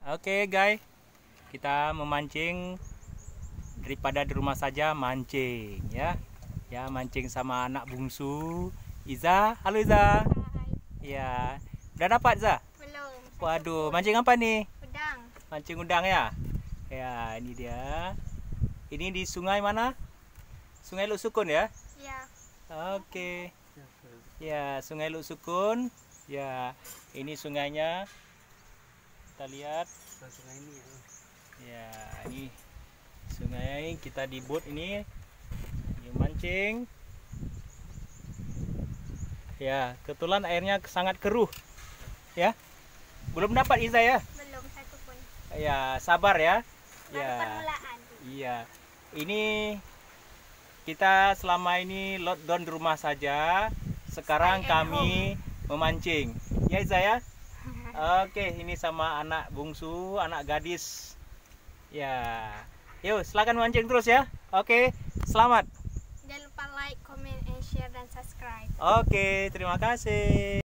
Oke guys, kita memancing daripada di rumah saja mancing ya. Ya, mancing sama anak bungsu Iza. Halo Iza. Hai. Ya, udah dapat Iza? Belum. Waduh, mancing apa nih? Udang. Mancing udang ya? Ya, ini dia. Ini di sungai mana? Sungai Luk Sukun ya? Ya. Oke. Ya, Sungai Luk Sukun. Ya, ini sungainya. Kita lihat. Sungai ini Ya, ini sungai kita di boat ini mancing. Ya, kebetulan airnya sangat keruh. Ya. Belum dapat Iza ya? Belum satu pun. Ya, sabar ya. Baru Ya. permulaan. Iya. Ini kita selama ini lockdown di rumah saja. Sekarang Stay at kami memancing. Ya Iza ya? Oke, ini sama anak bungsu, anak gadis. Ya. Yuk, silakan mancing terus ya. Oke, selamat. Jangan lupa like, comment, and share dan subscribe. Oke, terima kasih.